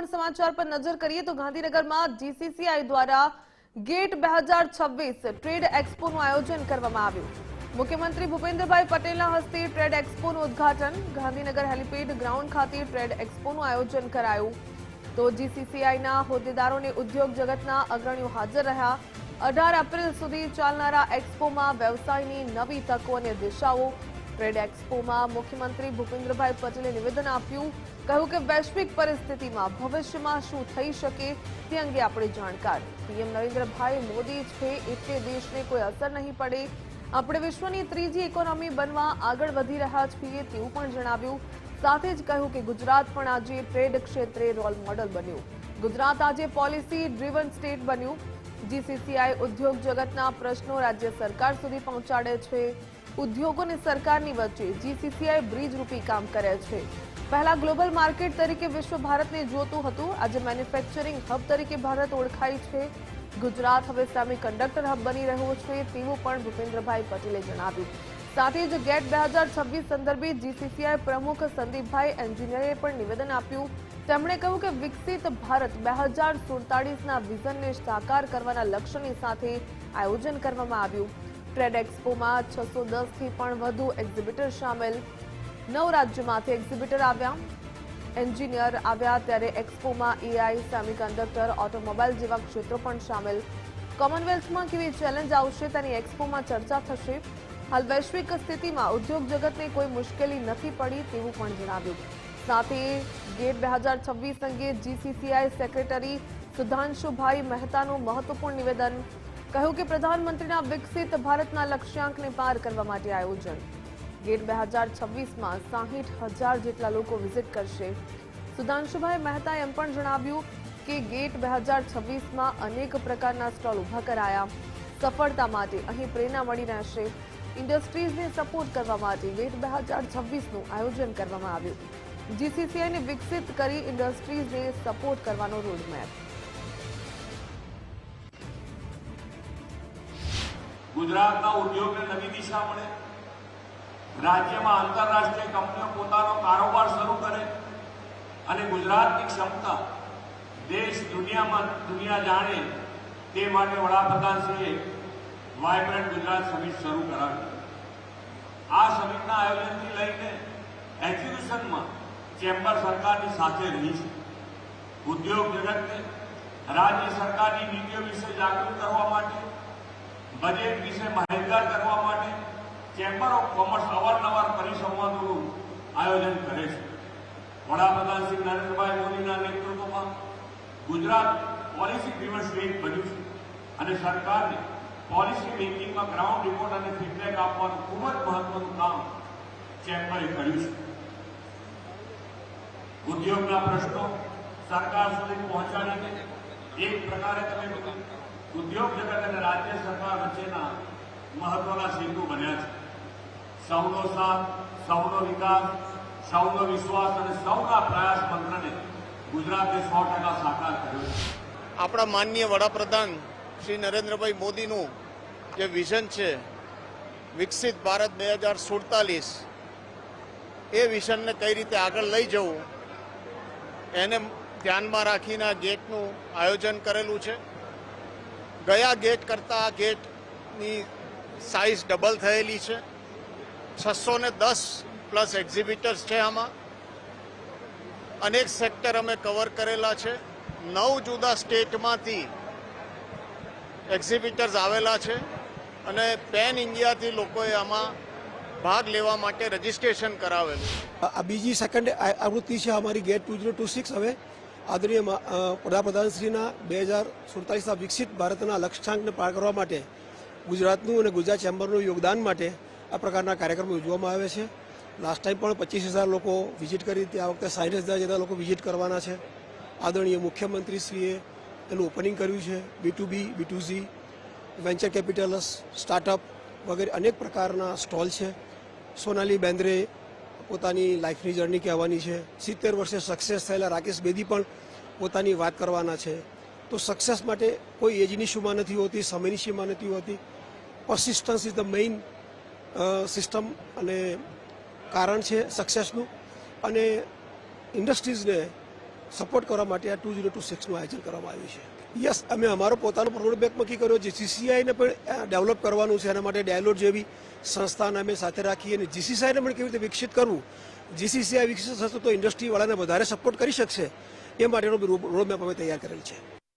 મહત્વપૂર્ણ સમાચાર પર નજર કરીએ તો ગાંધીનગરમાં જીસીસીઆઈ દ્વારા ગેટ 2026 ટ્રેડ એક્સપોનું આયોજન કરવામાં આવ્યું। મુખ્યમંત્રી ભૂપેન્દ્રભાઈ પટેલના હસ્તે ટ્રેડ એક્સપોનું ઉદ્ઘાટન। ગાંધીનગર હેલિપેડ ગ્રાઉન્ડ ખાતે ટ્રેડ એક્સપોનું આયોજન કરાયું તો જીસીસીઆઈના હોદ્દેદારોને ઉદ્યોગ જગતના અગ્રણીઓ હાજર રહ્યા। 18 એપ્રિલ સુધી ચાલનારા એક્સપોમાં વ્યવસાયની નવી તકો અને દિશાઓ। ટ્રેડ એક્સપોમાં મુખ્યમંત્રી ભૂપેન્દ્રભાઈ પટેલે નિવેદન આપ્યું, કહ્યું કે વૈશ્વિક પરિસ્થિતિમાં ભવિષ્યમાં શું થઈ શકે તે અંગે આપણે જાણકાર। પીએમ નરેન્દ્રભાઈ મોદી છે એટલે દેશને કોઈ અસર નહીં પડે, આપણે વિશ્વની ત્રીજી ઇકોનોમી બનવા આગળ વધી રહ્યા છીએ તેવું પણ જણાવ્યું। સાથે જ કહ્યું કે ગુજરાત પણ આજે ટ્રેડ ક્ષેત્રે રોલ મોડલ બન્યું। ગુજરાત આજે પોલિસી ડ્રીવન સ્ટેટ બન્યું। જીસીસીઆઈ ઉદ્યોગ જગતના પ્રશ્નો રાજ્ય સરકાર સુધી પહોંચાડે છે। ઉદ્યોગો અને સરકારની વચ્ચે જીસીસીઆઈ બ્રિજ રૂપી કામ કરે છે। પહેલા ગ્લોબલ માર્કેટ તરીકે વિશ્વ ભારતને જોતું હતું, આજે મેન્યુફેક્ચરિંગ હબ તરીકે ભારત ઓળખાય છે। ગુજરાત હવે સેમિકન્ડક્ટર હબ બની રહ્યું છે તેવું પણ ભૂપેન્દ્રભાઈ પટેલે જણાવ્યું। સાથે જ ગેટ 2026 સંદર્ભે જીસીસીઆઈ પ્રમુખ સંદીપભાઈ એન્જિનિયરે પણ નિવેદન આપ્યું। તેમણે કહ્યું કે વિકસિત ભારત 2047ના વિઝનને સાકાર કરવાના લક્ષ્યની સાથે આયોજન કરવામાં આવ્યું। ટ્રેડ એક્સપોમાં 610થી પણ વધુ એક્ઝિબિટર સામેલ। 9 રાજ્યોમાંથી એક્ઝિબિટર આવ્યા, એન્જિનિયર આવ્યા, ત્યારે એક્સપોમાં એઆઈ, સેમિકન્ડક્ટર, ઓટોમોબાઈલ જેવા ક્ષેત્રો પણ સામેલ। કોમનવેલ્થમાં કેવી ચેલેન્જ આવશે તેની એક્સપોમાં ચર્ચા થશે। હાલ વૈશ્વિક સ્થિતિમાં ઉદ્યોગ જગતને કોઈ મુશ્કેલી નથી પડી તેવું પણ જણાવ્યું। સાથે ગેટ 2026 અંગે જીસીસીઆઈ સેક્રેટરી સુધાંશુભાઈ મહેતાનું મહત્વપૂર્ણ નિવેદન। કહ્યું કે પ્રધાનમંત્રીના વિકસિત ભારતના લક્ષ્યાંકને પાર કરવા માટે આયોજન। ગેટ 2026માં 60,000 જેટલા લોકો વિઝિટ કરશે। સુધાંશુભાઈ મહેતાએ એમ પણ જણાવ્યું કે ગેટ 2026માં અનેક પ્રકારના સ્ટોલ ઊભા કરાયા। સફળતા માટે અહીં પ્રેરણા મળી રહેશે। ઇન્ડસ્ટ્રીઝને સપોર્ટ કરવા માટે ગેટ 2026નું આયોજન કરવામાં આવ્યું। જીસીસીઆઈને વિકસિત કરી ઇન્ડસ્ટ્રીઝને સપોર્ટ કરવાનો રોડમેપ। ગુજરાતના ઉદ્યોગને નવી દિશા મળે, રાજ્યમાં આંતરરાષ્ટ્રીય કંપનીઓ પોતાનો કારોબાર શરૂ કરે અને ગુજરાતની ક્ષમતા દેશ દુનિયા જાણે તે માટે વડાપ્રધાનશ્રીએ વાઇબ્રન્ટ ગુજરાત સમિટ શરૂ કરાવી। આ સમિટના આયોજનથી લઈને એક્ઝિબિશનમાં ચેમ્બર સરકારની સાથે રહી છે। ઉદ્યોગ જગતને રાજ્ય સરકારની નીતિઓ વિશે જાગૃત કરવા માટે, બજેટ વિશે માહિતગાર કરવા માટે ચેમ્બર ઓફ કોમર્સ અવારનવાર પરિસંવાદોનું આયોજન કરે છે। વડાપ્રધાન શ્રી નરેન્દ્રભાઈ મોદીના નેતૃત્વમાં ગુજરાત પોલિસી ડ્રીવન સ્ટેટ બન્યું છે અને સરકારને પોલિસી મેકિંગમાં ગ્રાઉન્ડ રિપોર્ટ અને ફીડબેક આપવાનું ખૂબ જ મહત્વનું કામ ચેમ્બરે કર્યું છે। ઉદ્યોગના પ્રશ્નો સરકાર સુધી પહોંચાડીને એક પ્રકારે તમે ઉદ્યોગ જગત અને રાજ્ય સરકાર વચ્ચેના મહત્વના સેતુ બન્યા છે। સૌનો સાથ, સૌનો વિકાસ, સૌનો વિશ્વાસ અને સૌના પ્રયાસ મંત્રને ગુજરાતે 100% સાકાર કર્યો છે। આપણા માનનીય વડાપ્રધાન શ્રી નરેન્દ્રભાઈ મોદીનું જે વિઝન છે વિકસિત ભારત 2047, એ વિઝનને કઈ રીતે આગળ લઈ જવું એને ધ્યાનમાં રાખીને આ ગેટનું આયોજન કરેલું છે। ગયા ગેટ કરતાં આ ગેટની સાઇઝ ડબલ થયેલી છે। 610 પ્લસ એક્ઝિબિટર્સ છે। આમાં અનેક સેક્ટર અમે કવર કરેલા છે। 9 જુદા સ્ટેટમાંથી એક્ઝિબિટર્સ આવેલા છે અને પેન ઇન્ડિયાથી લોકોએ આમાં ભાગ લેવા માટે રજીસ્ટ્રેશન કરાવેલું। આ બીજી સેકન્ડ આવૃત્તિ છે અમારી ગેટ 2026। હવે આદરણીય વડાપ્રધાનશ્રીના 2047ના વિકસિત ભારતના લક્ષ્યાંકને પાર કરવા માટે ગુજરાતનું અને ગુજરાત ચેમ્બરનું યોગદાન માટે આ પ્રકારના કાર્યક્રમો યોજવામાં આવે છે। લાસ્ટ ટાઈમ પણ 25,000 લોકો વિઝિટ કરી હતી, આ વખતે 60,000 જેટલા લોકો વિઝિટ કરવાના છે। આદરણીય મુખ્યમંત્રીશ્રીએ એનું ઓપનિંગ કર્યું છે। B2B, B2C, venture Capitals, startup વગેરે અનેક પ્રકારના સ્ટોલ છે। સોનાલી બેન્દ્રે પોતાની લાઈફની જર્ની કહેવાની છે। 70 વર્ષે સક્સેસ થયેલા રાકેશ બેદી પણ પોતાની વાત કરવાના છે। તો સક્સેસ માટે કોઈ એજની સીમા નથી હોતી, સમયની સીમા નથી હોતી। પરસિસ્ટન્સ ઇઝ ધ મેઇન સિસ્ટમ અને કારણ છે સક્સેસનું। અને ઇન્ડસ્ટ્રીઝને સપોર્ટ કરવા માટે આ 2026નું આયોજન કરવામાં આવ્યું છે. યસ, અમે અમારો પોતાનો રોડમેપ નક્કી કર્યો છે. જીસીસીઆઈને પણ ડેવલપ કરવાનું છે. એના માટે ડાયલોડ જેવી સંસ્થાને અમે સાથે રાખી અને જીસીસીઆઈને પણ કેવી રીતે વિકસિત કરવું, જીસીસીઆઈ વિકસિત થશે તો ઇન્ડસ્ટ્રીવાળાને વધારે સપોર્ટ કરી શકશે, એ માટેનો રોડમેપ અમે તૈયાર કરેલ છે.